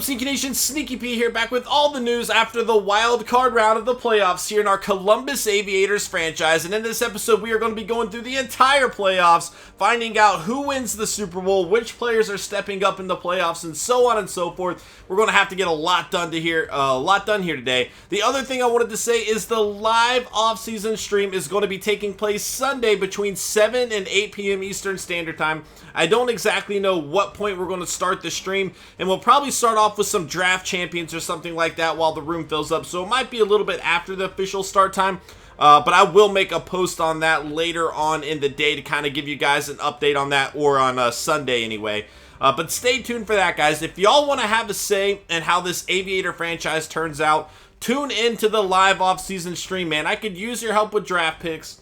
What's up, Sneaky Nation? Sneaky P here, back with all the news after the wild card round of the playoffs here in our Columbus Aviators franchise. And in this episode, we are going to be going through the entire playoffs, finding out who wins the Super Bowl, which players are stepping up in the playoffs, and so on and so forth. We're going to have to get a lot done here today. The other thing I wanted to say is the live off-season stream is going to be taking place Sunday between 7 and 8 p.m. Eastern Standard Time. I don't exactly know what point we're going to start the stream, and we'll probably start off with some draft champions or something like that while the room fills up, so it might be a little bit after the official start time, but I will make a post on that later on in the day to kind of give you guys an update on that, or on Sunday anyway. But stay tuned for that, guys. If y'all want to have a say in how this Aviator franchise turns out, tune into the live off-season stream, man. I could use your help with draft picks.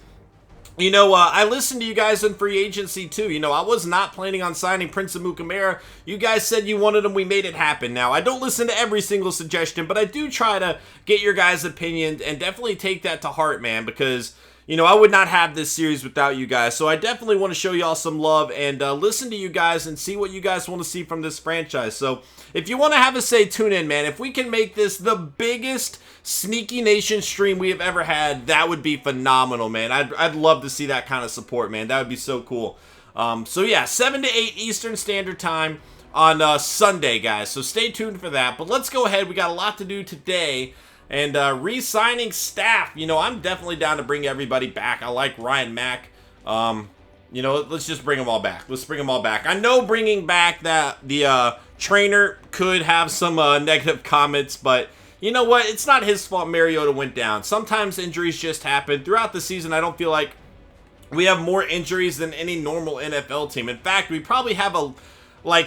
You know, I listened to you guys in free agency too. You know, I was not planning on signing Prince Amukamara. You guys said you wanted him. We made it happen. Now, I don't listen to every single suggestion, but I do try to get your guys' opinion and definitely take that to heart, man, because, you know, I would not have this series without you guys. So I definitely want to show y'all some love and listen to you guys and see what you guys want to see from this franchise. So if you want to have a say, tune in, man. If we can make this the biggest Sneaky Nation stream we have ever had, that would be phenomenal, man. I'd love to see that kind of support, man. That would be so cool. So yeah, 7 to 8 Eastern Standard Time on Sunday, guys. So stay tuned for that. But let's go ahead. We got a lot to do today. And re-signing staff. You know, I'm definitely down to bring everybody back. I like Ryan Mack. You know, let's just bring them all back. Let's bring them all back. I know bringing back the trainer could have some negative comments, but you know what? It's not his fault Mariota went down. Sometimes injuries just happen. Throughout the season, I don't feel like we have more injuries than any normal NFL team. In fact, we probably have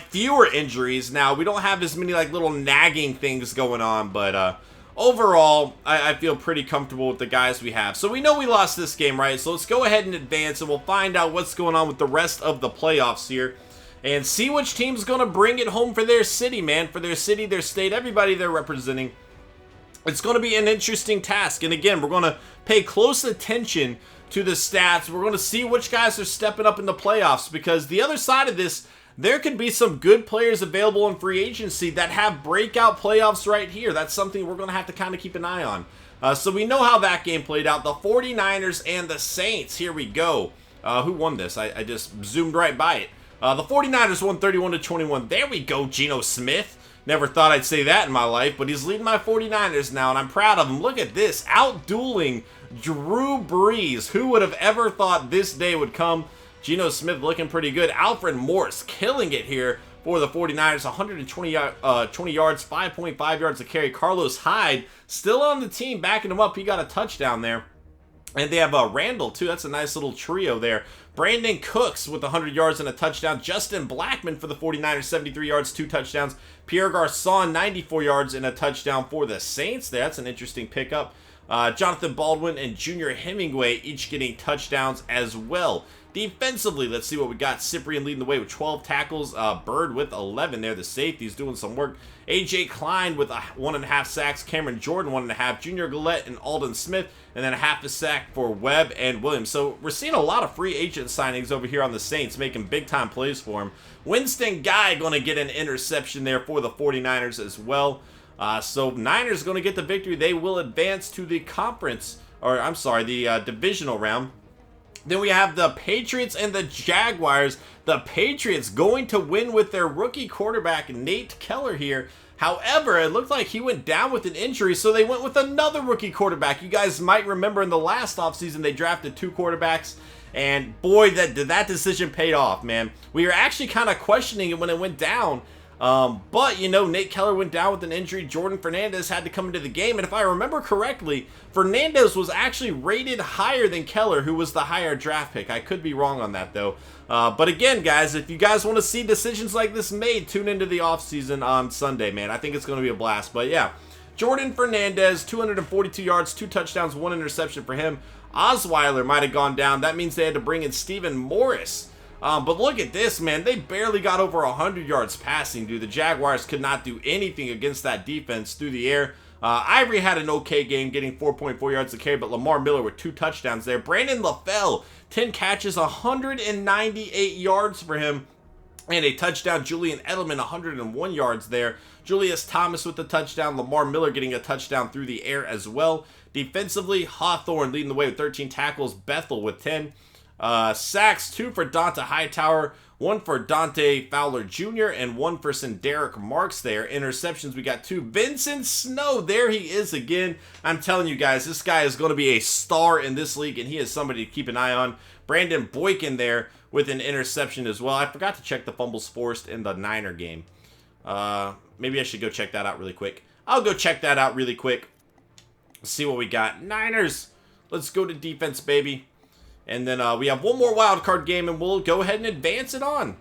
fewer injuries now. We don't have as many little nagging things going on, but overall, I feel pretty comfortable with the guys we have. So we know we lost this game, right? So let's go ahead and advance, and we'll find out what's going on with the rest of the playoffs here and see which team's going to bring it home for their city, man. For their city, their state, everybody they're representing. It's going to be an interesting task. And again, we're going to pay close attention to the stats. We're going to see which guys are stepping up in the playoffs, because the other side of this, there could be some good players available in free agency that have breakout playoffs right here. That's something we're going to have to kind of keep an eye on. So we know how that game played out. The 49ers and the Saints. Here we go. Who won this? I just zoomed right by it. The 49ers won 31-21. There we go, Geno Smith. Never thought I'd say that in my life, but he's leading my 49ers now, and I'm proud of him. Look at this. Out-dueling Drew Brees. Who would have ever thought this day would come? Geno Smith looking pretty good. Alfred Morris killing it here for the 49ers. 120 yards, 5.5 yards a carry. Carlos Hyde still on the team, backing him up. He got a touchdown there. And they have Randall, too. That's a nice little trio there. Brandon Cooks with 100 yards and a touchdown. Justin Blackmon for the 49ers, 73 yards, 2 touchdowns. Pierre Garçon, 94 yards and a touchdown for the Saints there. That's an interesting pickup. Jonathan Baldwin and Junior Hemingway each getting touchdowns as well. Defensively, let's see what we got. Cyprian leading the way with 12 tackles. Bird with 11 there. The safety's doing some work. A.J. Klein with 1.5 sacks. Cameron Jordan, 1.5. Junior Gillette and Alden Smith. And then a half a sack for Webb and Williams. So we're seeing a lot of free agent signings over here on the Saints, making big-time plays for him. Winston Guy going to get an interception there for the 49ers as well. So Niners going to get the victory. They will advance to the divisional round. Then we have the Patriots and the Jaguars. The Patriots going to win with their rookie quarterback, Nate Keller here. However, it looked like he went down with an injury, so they went with another rookie quarterback. You guys might remember in the last offseason, they drafted 2 quarterbacks, and boy, that decision paid off, man. We were actually kind of questioning it when it went down. But, you know, Nate Keller went down with an injury. Jordan Fernandez had to come into the game. And if I remember correctly, Fernandez was actually rated higher than Keller, who was the higher draft pick. I could be wrong on that, though. But again, guys, if you guys want to see decisions like this made, tune into the offseason on Sunday, man. I think it's going to be a blast. But, yeah, Jordan Fernandez, 242 yards, 2 touchdowns, 1 interception for him. Osweiler might have gone down. That means they had to bring in Stephen Morris. But look at this, man. They barely got over 100 yards passing, dude. The Jaguars could not do anything against that defense through the air. Ivory had an okay game, getting 4.4 yards a carry, but Lamar Miller with 2 touchdowns there. Brandon LaFell, 10 catches, 198 yards for him. And a touchdown. Julian Edelman, 101 yards there. Julius Thomas with the touchdown. Lamar Miller getting a touchdown through the air as well. Defensively, Hawthorne leading the way with 13 tackles. Bethel with 10. Sacks, 2 for DANTE Hightower, 1 for Dante Fowler Jr., and 1 for Derek Marks there. Interceptions, we got 2. Vincent Snow, there he is again. I'm telling you guys, this guy is going to be a star in this league, and he is somebody to keep an eye on. Brandon Boykin there with an interception as well. I forgot to check the fumbles forced in the Niner game. Maybe I should go check that out really quick. I'll go check that out really quick. Let's see what we got. Niners, let's go to defense, baby. And then we have one more wild card game, and we'll go ahead and advance it on.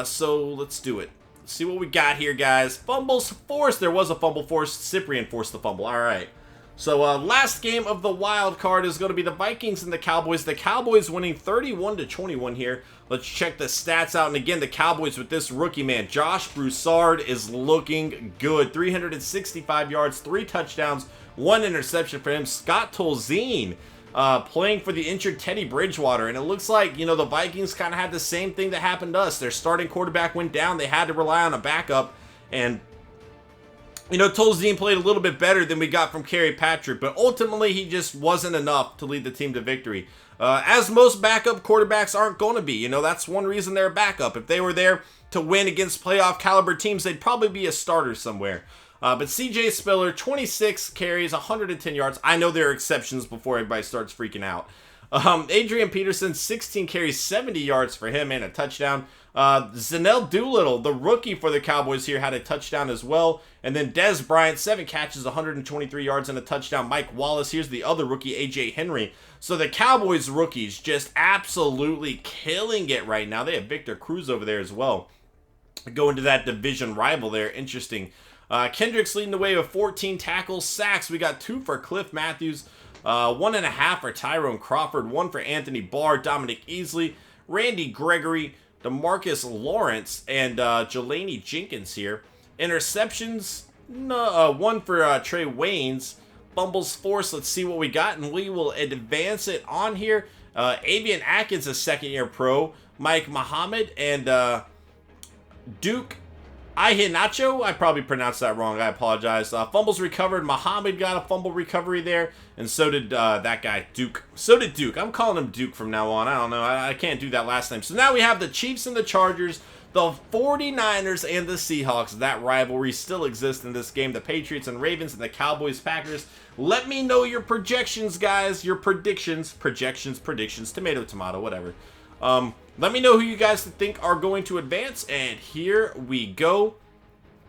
So let's do it. Let's see what we got here, guys. Fumbles forced. There was a fumble forced. Cyprian forced the fumble. All right. So last game of the wild card is going to be the Vikings and the Cowboys. The Cowboys winning 31-21 here. Let's check the stats out. And again, the Cowboys with this rookie man, Josh Broussard, is looking good. 365 yards, 3 touchdowns, 1 interception for him. Scott Tolzien playing for the injured Teddy Bridgewater. And it looks like, you know, the Vikings kind of had the same thing that happened to us. Their starting quarterback went down. They had to rely on a backup. And, you know, Tolzien played a little bit better than we got from Kerry Patrick. But ultimately, he just wasn't enough to lead the team to victory. As most backup quarterbacks aren't going to be. You know, that's one reason they're a backup. If they were there to win against playoff caliber teams, they'd probably be a starter somewhere. But CJ Spiller, 26 carries, 110 yards. I know there are exceptions before everybody starts freaking out. Adrian Peterson, 16 carries, 70 yards for him and a touchdown. Zanell Doolittle, the rookie for the Cowboys here, had a touchdown as well. And then Dez Bryant, 7 catches, 123 yards and a touchdown. Mike Wallace, here's the other rookie, AJ Henry. So the Cowboys rookies just absolutely killing it right now. They have Victor Cruz over there as well. Going to that division rival there. Interesting. Kendricks leading the way with 14 tackles, sacks. We got 2 for Cliff Matthews, 1.5 for Tyrone Crawford, 1 for Anthony Barr, Dominic Easley, Randy Gregory, DeMarcus Lawrence, and Jelani Jenkins here. Interceptions, 1 for Trey Waynes. Fumbles forced. Let's see what we got, and we will advance it on here. Avian Atkins, a second-year pro. Mike Muhammad and Duke Ihinacho, I probably pronounced that wrong. I apologize. Fumbles recovered. Muhammad got a fumble recovery there, and so did that guy, Duke. So did Duke. I'm calling him Duke from now on. I don't know. I can't do that last name. So now we have the Chiefs and the Chargers, the 49ers and the Seahawks. That rivalry still exists in this game. The Patriots and Ravens and the Cowboys, Packers. Let me know your projections, guys. Your predictions. Predictions. Tomato, tomato, whatever. Let me know who you guys think are going to advance, and here we go.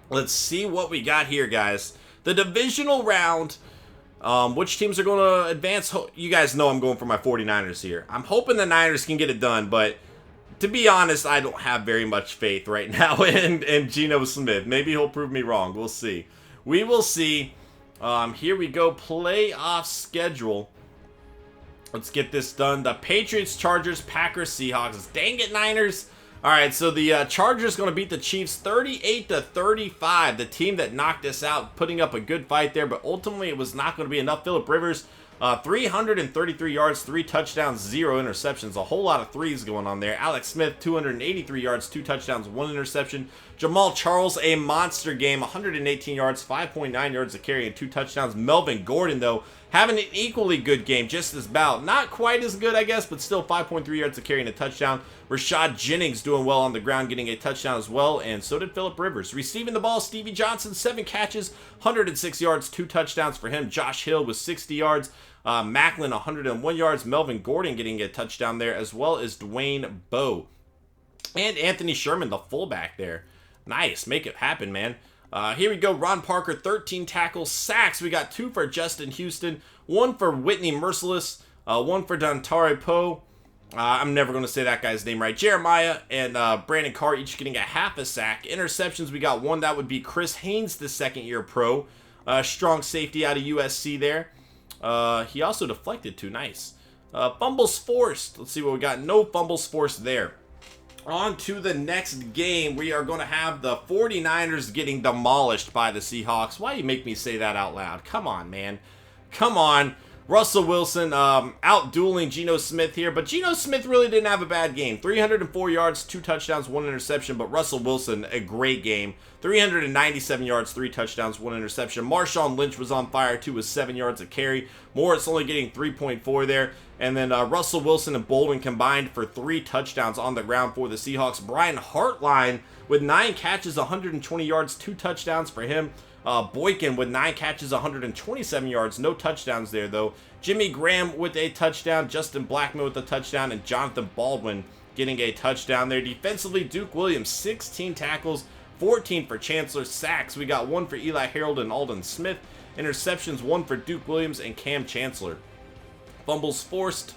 Let's see what we got here, guys. The divisional round, which teams are going to advance? You guys know I'm going for my 49ers here. I'm hoping the Niners can get it done, but to be honest, I don't have very much faith right now in Geno Smith. Maybe he'll prove me wrong. We'll see. We will see. Here we go. Playoff schedule. Let's get this done. The Patriots, Chargers, Packers, Seahawks. Dang it, Niners. All right, so the Chargers going to beat the Chiefs 38-35. The team that knocked us out, putting up a good fight there, but ultimately it was not going to be enough. Phillip Rivers, 333 yards, 3 touchdowns, 0 interceptions. A whole lot of threes going on there. Alex Smith, 283 yards, 2 touchdowns, 1 interception. Jamal Charles, a monster game, 118 yards, 5.9 yards a carry, and 2 touchdowns. Melvin Gordon, though, having an equally good game, just as about. Not quite as good, I guess, but still 5.3 yards a carry and a touchdown. Rashad Jennings doing well on the ground, getting a touchdown as well, and so did Phillip Rivers. Receiving the ball, Stevie Johnson, 7 catches, 106 yards, 2 touchdowns for him. Josh Hill with 60 yards. Macklin, 101 yards. Melvin Gordon getting a touchdown there, as well as Dwayne Bowe. And Anthony Sherman, the fullback there. Nice. Make it happen, man. Here we go. Ron Parker, 13 tackles, sacks. We got 2 for Justin Houston, 1 for Whitney Merciless, 1 for Dontari Poe. I'm never going to say that guy's name right. Jeremiah and Brandon Carr each getting a half a sack. Interceptions, we got 1. That would be Chris Haynes, the second-year pro. Strong safety out of USC there. He also deflected 2. Nice. Fumbles forced. Let's see what we got. No fumbles forced there. On to the next game. We are going to have the 49ers getting demolished by the Seahawks. Why you make me say that out loud? Come on, man. Come on. Russell Wilson out-dueling Geno Smith here, but Geno Smith really didn't have a bad game. 304 yards, 2 touchdowns, 1 interception, but Russell Wilson, a great game. 397 yards, 3 touchdowns, 1 interception. Marshawn Lynch was on fire, too, with 7 yards a carry. Morris only getting 3.4 there. And then Russell Wilson and Bolden combined for 3 touchdowns on the ground for the Seahawks. Brian Hartline with 9 catches, 120 yards, 2 touchdowns for him. Boykin with 9 catches, 127 yards, no touchdowns there though. Jimmy Graham with a touchdown, Justin Blackman with a touchdown, and Jonathan Baldwin getting a touchdown there. Defensively, Duke Williams, 16 tackles, 14 for Chancellor. Sacks, we got 1 for Eli Harold and Alden Smith. Interceptions, 1 for Duke Williams and Cam Chancellor. Fumbles forced.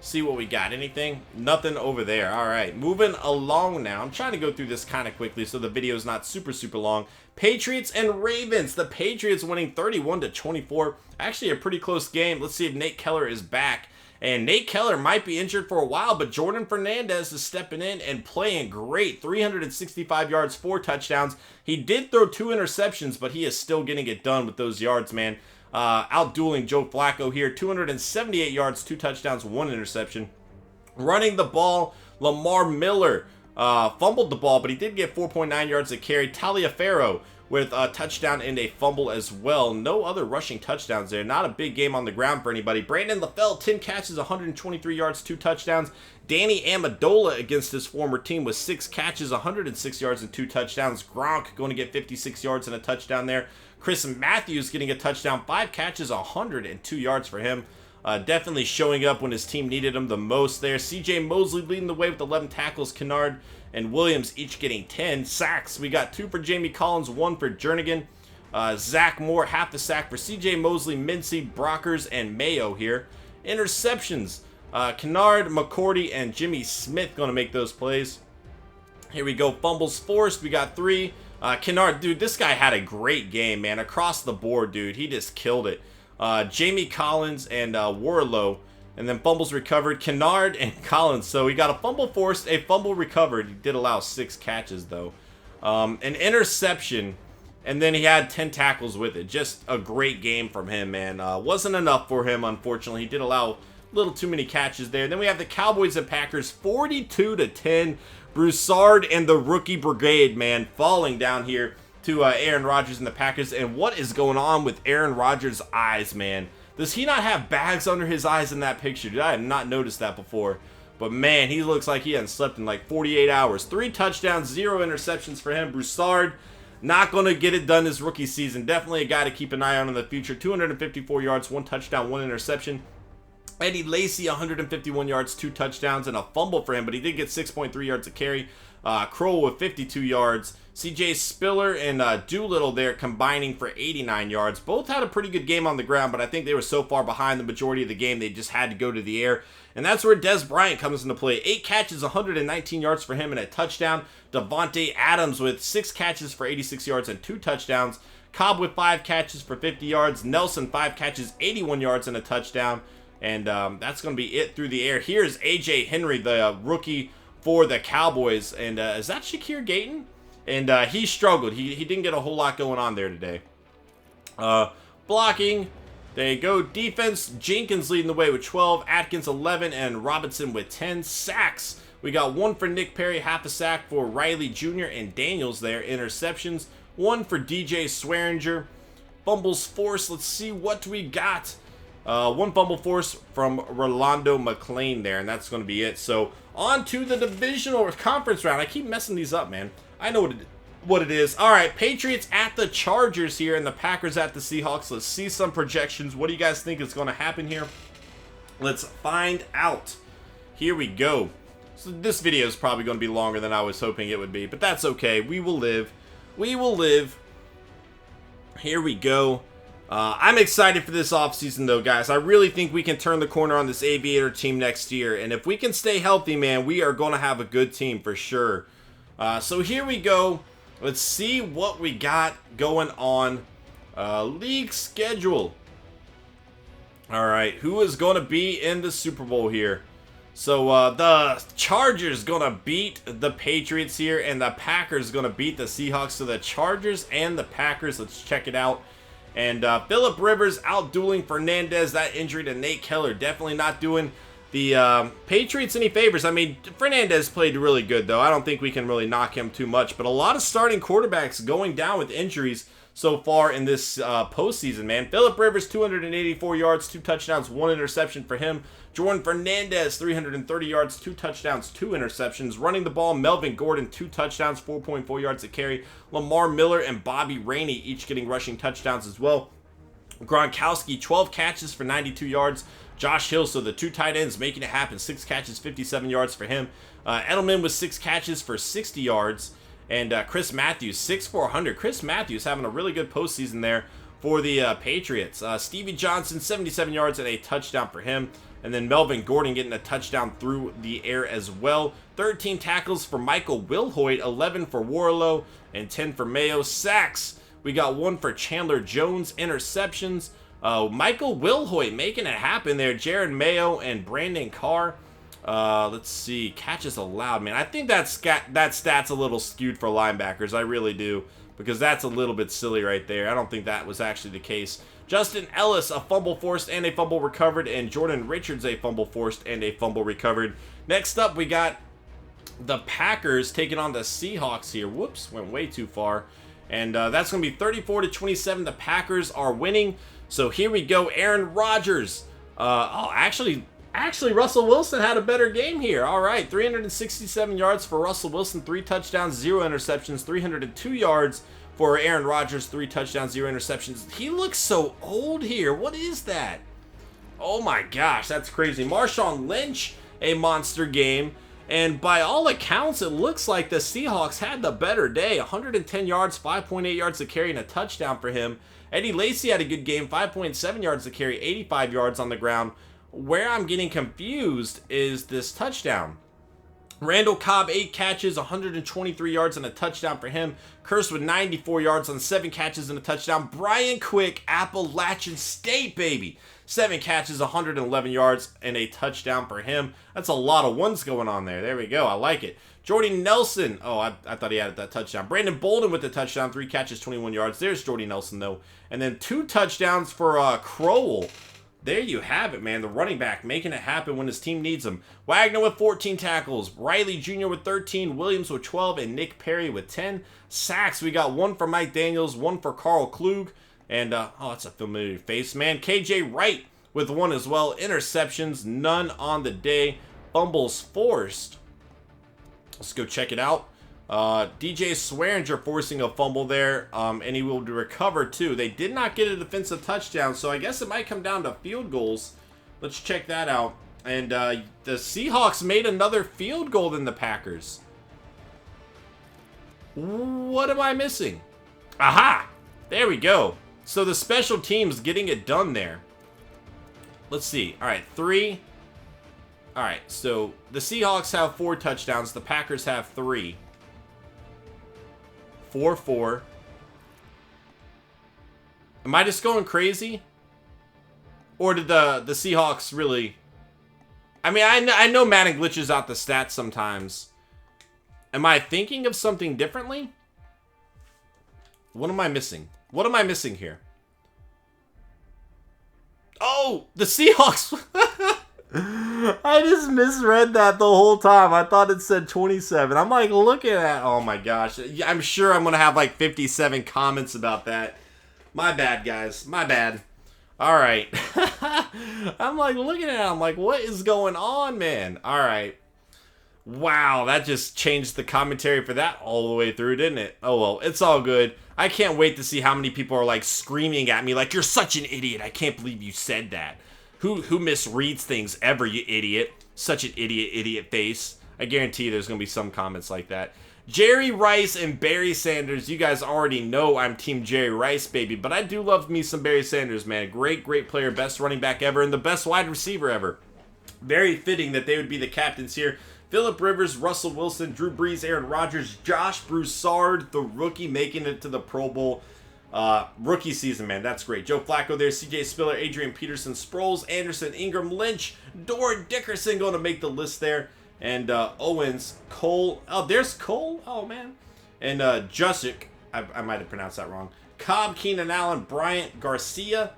See what we got. Anything? Nothing over there. All right, moving along now. I'm trying to go through this kind of quickly so the video is not super long. Patriots and Ravens. The Patriots winning 31-24. Actually a pretty close game. Let's see if Nate Keller is back. And Nate Keller might be injured for a while, but Jordan Fernandez is stepping in and playing great. 365 yards, 4 touchdowns. He did throw 2 interceptions, but he is still getting it done with those yards, man. Out-dueling Joe Flacco here. 278 yards, 2 touchdowns, 1 interception. Running the ball, Lamar Miller fumbled the ball, but he did get 4.9 yards a carry. Taliaferro with a touchdown and a fumble as well. No other rushing touchdowns there. Not a big game on the ground for anybody. Brandon LaFell, 10 catches, 123 yards, 2 touchdowns. Danny Amendola against his former team with 6 catches, 106 yards, and 2 touchdowns. Gronk going to get 56 yards and a touchdown there. Chris Matthews getting a touchdown, 5 catches, 102 yards for him. Definitely showing up when his team needed him the most there. CJ Mosley leading the way with 11 tackles. Kennard and Williams each getting 10 sacks. We got 2 for Jamie Collins, 1 for Jernigan. Zach Moore, half the sack for CJ Mosley, Mincy, Brockers, and Mayo here. Interceptions. Kennard, McCourty, and Jimmy Smith going to make those plays. Here we go. Fumbles forced. We got 3. Kennard, dude, this guy had a great game, man. Across the board, dude. He just killed it. Jamie Collins and Warlow. And then fumbles recovered. Kennard and Collins. So he got a fumble forced, a fumble recovered. He did allow 6 catches, though. An interception. And then he had 10 tackles with it. Just a great game from him, man. Wasn't enough for him, unfortunately. He did allow a little too many catches there. Then we have the Cowboys and Packers, 42-10. Broussard and the rookie brigade, man, falling down here to Aaron Rodgers and the Packers. And what is going on with Aaron Rodgers' eyes, man? Does he not have bags under his eyes in that picture? Dude, I have not noticed that before. But, man, he looks like he hasn't slept in like 48 hours. 3 touchdowns, 0 interceptions for him. Broussard, not going to get it done this rookie season. Definitely a guy to keep an eye on in the future. 254 yards, 1 touchdown, 1 interception. Eddie Lacy, 151 yards, 2 touchdowns, and a fumble for him, but he did get 6.3 yards a carry. Crowell with 52 yards. CJ Spiller and Doolittle there combining for 89 yards. Both had a pretty good game on the ground, but I think they were so far behind the majority of the game, they just had to go to the air. And that's where Dez Bryant comes into play. 8 catches, 119 yards for him and a touchdown. Devontae Adams with 6 catches for 86 yards and 2 touchdowns. Cobb with 5 catches for 50 yards. Nelson, 5 catches, 81 yards and a touchdown. And that's going to be it through the air. Here's A.J. Henry, the rookie for the Cowboys. And is that Shakir Gayton? And he struggled. He didn't get a whole lot going on there today. Blocking. There you go. Defense. Jenkins leading the way with 12. Atkins 11. And Robinson with 10 sacks. We got 1 for Nick Perry. Half a sack for Riley Jr. and Daniels there. Interceptions. 1 for DJ Swearinger. Fumbles forced. Let's see what we got. 1 fumble force from Rolando McClain there, and that's going to be it. So, on to the divisional conference round. I keep messing these up, man. I know what it is. All right, Patriots at the Chargers here, and the Packers at the Seahawks. Let's see some projections. What do you guys think is going to happen here? Let's find out. Here we go. So, this video is probably going to be longer than I was hoping it would be, but that's okay. We will live. We will live. Here we go. I'm excited for this offseason, though, guys. I really think we can turn the corner on this Aviator team next year. And if we can stay healthy, man, we are going to have a good team for sure. So here we go. Let's see what we got going on. League schedule. All right, who is going to be in the Super Bowl here? So the Chargers going to beat the Patriots here, and the Packers going to beat the Seahawks. So the Chargers and the Packers, let's check it out. And Phillip Rivers out-dueling Fernandez. That injury to Nate Keller definitely not doing the Patriots any favors. I mean, Fernandez played really good, though. I don't think we can really knock him too much. But a lot of starting quarterbacks going down with injuries so far in this postseason, man. Phillip Rivers, 284 yards, 2 touchdowns, 1 interception for him. Jordan Fernandez, 330 yards, 2 touchdowns, 2 interceptions. Running the ball, Melvin Gordon, 2 touchdowns, 4.4 yards a carry. Lamar Miller and Bobby Rainey each getting rushing touchdowns as well. Gronkowski, 12 catches for 92 yards. Josh Hill, so the 2 tight ends making it happen. 6 catches, 57 yards for him. Edelman with 6 catches for 60 yards. And Chris Matthews, 6 for 100. Chris Matthews having a really good postseason there for the Patriots. Stevie Johnson, 77 yards and a touchdown for him. And then Melvin Gordon getting a touchdown through the air as well. 13 tackles for Michael Wilhoit, 11 for Warlow, and 10 for Mayo. Sacks, we got 1 for Chandler Jones. Interceptions, Michael Wilhoit making it happen there. Jared Mayo and Brandon Carr. Let's see, catches allowed, man. I think that stat's a little skewed for linebackers. I really do, because that's a little bit silly right there. I don't think that was actually the case. Justin Ellis, a fumble forced and a fumble recovered, and Jordan Richards, a fumble forced and a fumble recovered. Next up, we got the Packers taking on the Seahawks here. Whoops, went way too far. And that's going to be 34-27. The Packers are winning. So here we go. Aaron Rodgers. Actually, Russell Wilson had a better game here. All right, 367 yards for Russell Wilson, 3 touchdowns, 0 interceptions, 302 yards for Aaron Rodgers, 3 touchdowns, 0 interceptions. He looks so old here. What is that? Oh my gosh, that's crazy. Marshawn Lynch, a monster game. And by all accounts, it looks like the Seahawks had the better day. 110 yards, 5.8 yards to carry, and a touchdown for him. Eddie Lacy had a good game, 5.7 yards to carry, 85 yards on the ground. Where I'm getting confused is this touchdown. Randall Cobb, 8 catches, 123 yards and a touchdown for him. Curse with 94 yards on 7 catches and a touchdown. Brian Quick, Appalachian State, baby. 7 catches, 111 yards and a touchdown for him. That's a lot of ones going on there. There we go. I like it. Jordy Nelson. Oh, I thought he had that touchdown. Brandon Bolden with the touchdown. 3 catches, 21 yards. There's Jordy Nelson, though. And then 2 touchdowns for Crowell. There you have it, man. The running back making it happen when his team needs him. Wagner with 14 tackles. Riley Jr. with 13. Williams with 12. And Nick Perry with 10. Sacks, we got 1 for Mike Daniels, 1 for Carl Klug. And, oh, that's a familiar face, man. KJ Wright with 1 as well. Interceptions, none on the day. Fumbles forced. Let's go check it out. DJ Swearinger forcing a fumble there, and he will recover too. They did not get a defensive touchdown, so I guess it might come down to field goals. Let's check that out. And the Seahawks made another field goal than the Packers. What am I missing? Aha! There we go. So the special teams getting it done there. Let's see. All right, 3. All right, so the Seahawks have 4 touchdowns. The Packers have 3. 4-4. Am I just going crazy? Or did the Seahawks really... I mean, I know Madden glitches out the stats sometimes. Am I thinking of something differently? What am I missing? What am I missing here? Oh, the Seahawks... I just misread that the whole time. I thought it said 27. I'm like, look at that. Oh my gosh. I'm sure I'm going to have like 57 comments about that. My bad, guys. My bad. All right. I'm like, looking at it. I'm like, what is going on, man? All right. Wow, that just changed the commentary for that all the way through, didn't it? Oh, well, it's all good. I can't wait to see how many people are like screaming at me like, you're such an idiot. I can't believe you said that. Who misreads things ever, you idiot? Such an idiot face. I guarantee there's going to be some comments like that. Jerry Rice and Barry Sanders. You guys already know I'm Team Jerry Rice, baby. But I do love me some Barry Sanders, man. Great player. Best running back ever and the best wide receiver ever. Very fitting that they would be the captains here. Phillip Rivers, Russell Wilson, Drew Brees, Aaron Rodgers, Josh Broussard, the rookie making it to the Pro Bowl. Rookie season, man. That's great. Joe Flacco there. CJ Spiller, Adrian Peterson, Sproles, Anderson, Ingram, Lynch, Doran Dickerson going to make the list there. And Owens, Cole. Oh, there's Cole. Oh, man. And Jusic. I might have pronounced that wrong. Cobb, Keenan Allen, Bryant Garcia,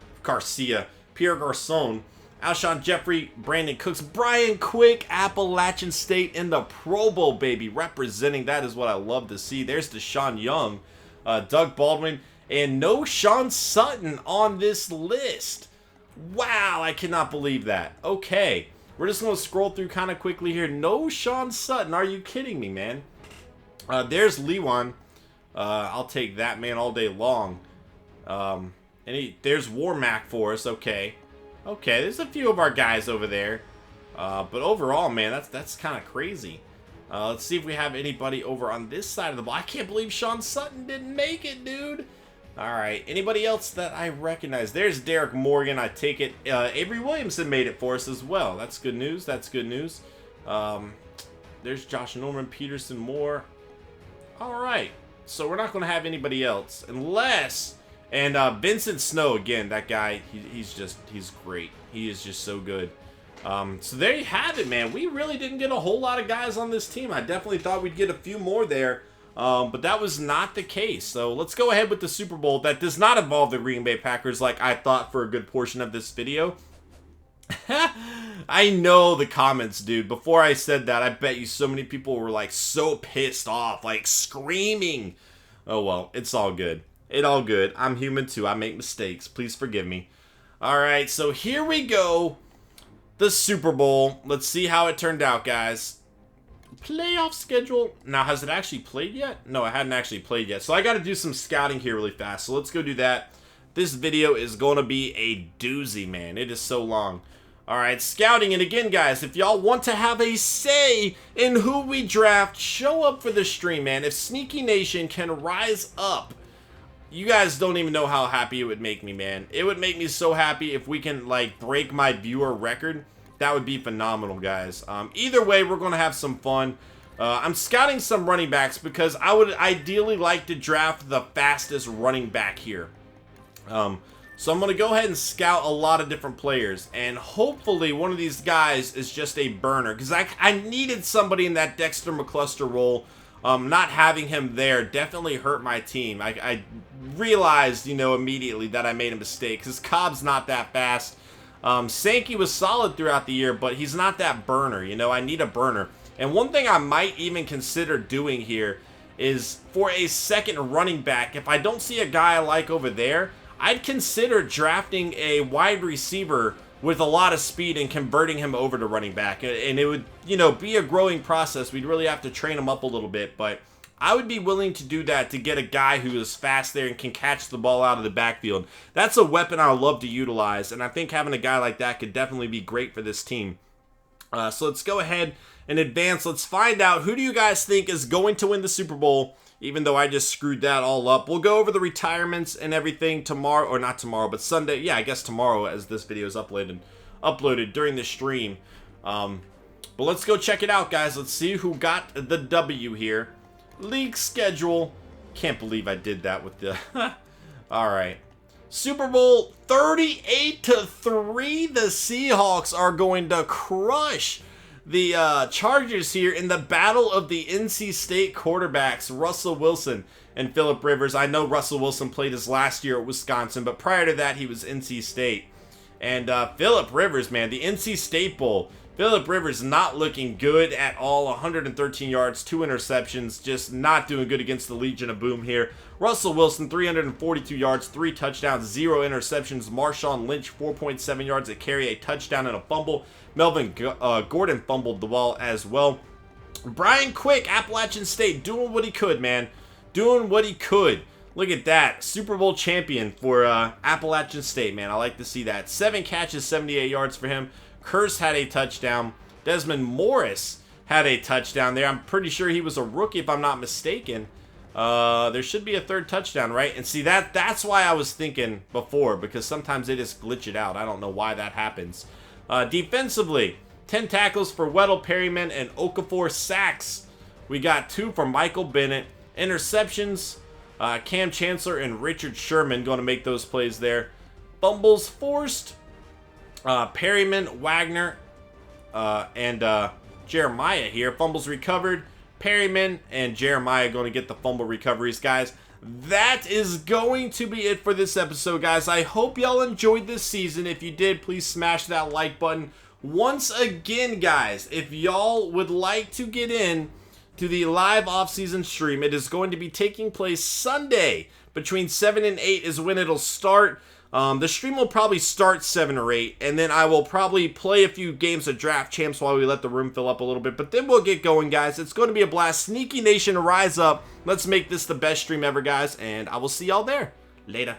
Pierre Garcon, Alshon Jeffrey, Brandon Cooks, Brian Quick, Appalachian State in the Pro Bowl, baby. Representing, that is what I love to see. There's Deshaun Young, Doug Baldwin, and no Sean Sutton on this list. Wow, I cannot believe that. Okay, we're just going to scroll through kind of quickly here. No Sean Sutton. Are you kidding me, man? There's Lewan. I'll take that man all day long. There's Warmack for us. Okay. Okay, there's a few of our guys over there. But overall, man, that's kind of crazy. Let's see if we have anybody over on this side of the ball. I can't believe Sean Sutton didn't make it, dude. All right, anybody else that I recognize? There's Derek Morgan. I take it. Avery Williamson made it for us as well. That's good news. That's good news. There's Josh Norman, Peterson, Moore. All right, so we're not going to have anybody else unless... And Vincent Snow, again, that guy, he's great. He is just so good. So there you have it, man. We really didn't get a whole lot of guys on this team. I definitely thought we'd get a few more there, but that was not the case. So let's go ahead with the Super Bowl. That does not involve the Green Bay Packers like I thought for a good portion of this video. I know the comments, dude. Before I said that, I bet you so many people were like so pissed off, like screaming. Oh, well, it's all good. It's all good. I'm human too. I make mistakes. Please forgive me. All right, so here we go. The Super Bowl. Let's see how it turned out, guys. Playoff schedule. Now, has it actually played yet? No, it hadn't actually played yet. So I got to do some scouting here really fast. So let's go do that. This video is going to be a doozy, man. It is so long. All right, scouting. And again, guys, if y'all want to have a say in who we draft, show up for the stream, man. If Sneaky Nation can rise up, you guys don't even know how happy it would make me, man. It would make me so happy if we can, like, break my viewer record. That would be phenomenal, guys. Either way, we're going to have some fun. I'm scouting some running backs because I would ideally like to draft the fastest running back here. So I'm going to go ahead and scout a lot of different players. And hopefully one of these guys is just a burner. Because I needed somebody in that Dexter McCluster role. Not having him there definitely hurt my team. I realized, you know, immediately that I made a mistake because Cobb's not that fast. Sankey was solid throughout the year, but he's not that burner. You know, I need a burner. And one thing I might even consider doing here is for a second running back, if I don't see a guy I like over there, I'd consider drafting a wide receiver with a lot of speed and converting him over to running back. And it would, you know, be a growing process. We'd really have to train him up a little bit, but I would be willing to do that to get a guy who is fast there and can catch the ball out of the backfield. That's a weapon I would love to utilize, and I think having a guy like that could definitely be great for this team. So let's go ahead and advance. Let's find out who do you guys think is going to win the Super Bowl, even though I just screwed that all up. We'll go over the retirements and everything tomorrow, or not tomorrow, but Sunday. Yeah, I guess tomorrow as this video is uploaded during the stream. But let's go check it out, guys. Let's see who got the W here. League schedule. Can't believe I did that with the... Alright. Super Bowl 38-3. The Seahawks are going to crush the Chargers here in the battle of the NC State quarterbacks, Russell Wilson and Phillip Rivers. I know Russell Wilson played his last year at Wisconsin, but prior to that, he was NC State. And Phillip Rivers, man, the NC State Bowl. Phillip Rivers not looking good at all. 113 yards, 2 interceptions. Just not doing good against the Legion of Boom here. Russell Wilson, 342 yards, 3 touchdowns, 0 interceptions. Marshawn Lynch, 4.7 yards a carry, a touchdown and a fumble. Melvin Gordon fumbled the ball as well. Brian Quick, Appalachian State, doing what he could, man. Doing what he could. Look at that. Super Bowl champion for Appalachian State, man. I like to see that. 7 catches, 78 yards for him. Curse had a touchdown. Desmond Morris had a touchdown there. I'm pretty sure he was a rookie if I'm not mistaken. There should be a 3rd touchdown, right? And see, that's why I was thinking before, because sometimes they just glitch it out. I don't know why that happens. Defensively, 10 tackles for Weddle, Perryman, and Okafor. Sacks, we got 2 for Michael Bennett. Interceptions, Cam Chancellor and Richard Sherman going to make those plays there. Fumbles forced, Perryman, Wagner, and Jeremiah here. Fumbles recovered. Perryman and Jeremiah going to get the fumble recoveries, guys. that is going to be it for this episode, guys. I hope y'all enjoyed this season. If you did, please smash that like button. Once again, guys, if y'all would like to get in to the live off-season stream, it is going to be taking place Sunday between 7 and 8 is when it'll start. The stream will probably start 7 or 8, and then I will probably play a few games of Draft Champs while we let the room fill up a little bit, but then we'll get going, guys. It's going to be a blast. Sneaky Nation, rise up. Let's make this the best stream ever, guys, and I will see y'all there. Later.